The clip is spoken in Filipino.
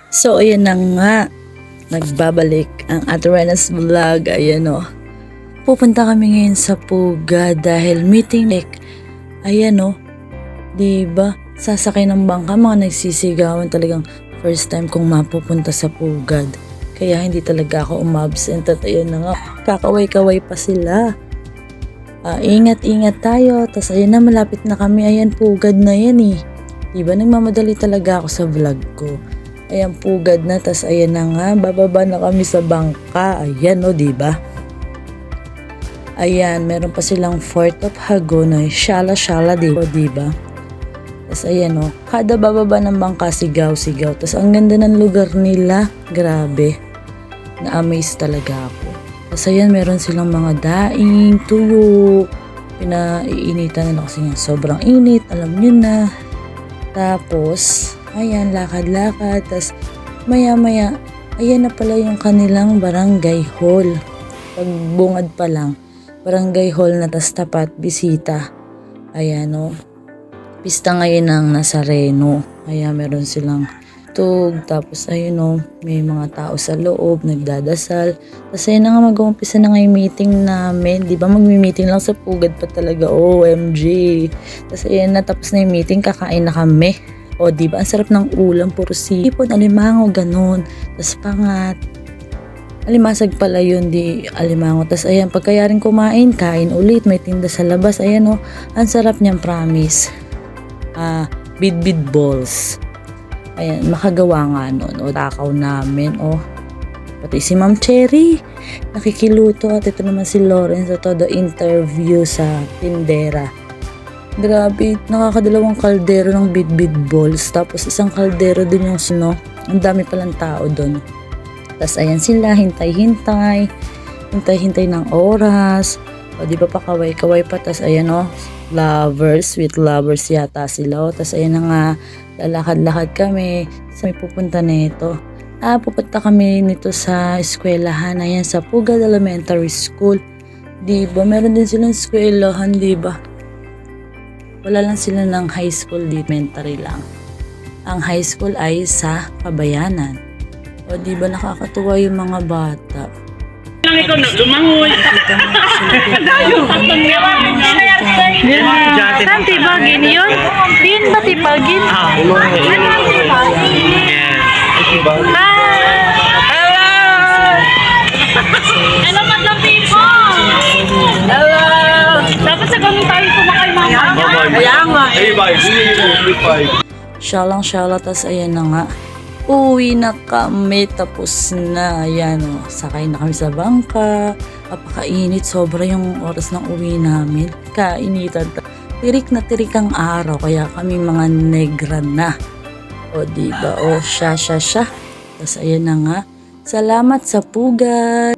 So, ayan na nga. Nagbabalik ang Atrenas Vlog. Ayan o. Pupunta kami ngayon sa Pugad dahil meeting ayan o. Diba? Sasakay ng bangka, mga nagsisigawan talagang first time kong mapupunta sa Pugad. Kaya hindi talaga ako umabsent at ayan na nga. Kakaway-kaway pa sila. Ingat-ingat tayo. Tas ayan na, malapit na kami. Ayan, Pugad na yan eh. Diba? Nagmamadali talaga ako sa vlog ko. Ayan, Pugad na. Tas ayan na nga, bababa na kami sa bangka. Ayan o, diba? Ayan, meron pa silang Fort of Hagonoy. Shala-shala, diba? Tas ayan o, kada bababa ng bangka, sigaw-sigaw. Tas ang ganda ng lugar nila. Grabe. Na-amaze talaga ako. Tas ayan, meron silang mga daing, tuyo. Pinaiinitan nila kasi nga sobrang init. Alam nyo na. Tapos, ayan, lakad-lakad. Tas maya-maya, ayan na pala yung kanilang barangay hall. Pagbungad pa lang, barangay hall na, tas tapat, bisita. Ayan o. Pista ngayon ng Nazareno. Ayan, meron silang tug. Tapos ayun o, may mga tao sa loob, nagdadasal. Tapos ayun na nga, mag-uumpisa na nga yung meeting namin. Di ba mag-meeting lang sa Pugad pa talaga? OMG. Tapos ayun na, tapos na yung meeting, kakain na kami. O di ba, ang sarap ng ulam, puro sipon, alimango, ganun. Tapos pangat. Alimasag pala yun, di alimango. Tapos ayan, pagkayaring kumain, kain ulit, may tinda sa labas. Ayan o, ang sarap niyang, promise. Bidbid balls. Ayan, makagawa nga nun. O, takaw namin. O, pati si Ma'am Cherry nakikiluto. At ito naman si Lawrence. Ito, the interview sa tindera. Grabe, nakakadalawang kaldero ng bidbid balls. Tapos isang kaldero din yung snow. Ang dami palang tao doon. Tapos ayan sila, hintay-hintay. Hintay-hintay ng oras. O, di ba pa kaway-kaway pa. Tapos ayan o, lovers, sweet lovers yata sila. O, tapos ayan na nga, lalakad-lakad kami. Sa may pupunta nito. Pupunta kami nito sa eskwelahan. Ayan, sa Pugad Elementary School. Di ba? Meron din silang eskwelahan, di ba? Wala lang sila ng high school, elementary lang. Ang high school ay sa Kabayanan. O, di ba nakakatuwa yung mga bata? Lang ito lumangoy. Saan tibagin yun? Din ba tibagin? Hello, madlang people! Hello! Dapat sa ganun tayo kumakay mamaya. Kaya nga. Syalang-syala, tas ayan na nga. Uwi na kami, tapos na. Ayan o, sakay na kami sa bangka. Napakainit, sobra yung oras ng uwi namin. Kainitan. Tirik na tirik ang araw, kaya kami mga negra na. O diba, o siya. Tas ayan na nga. Salamat sa Pugad.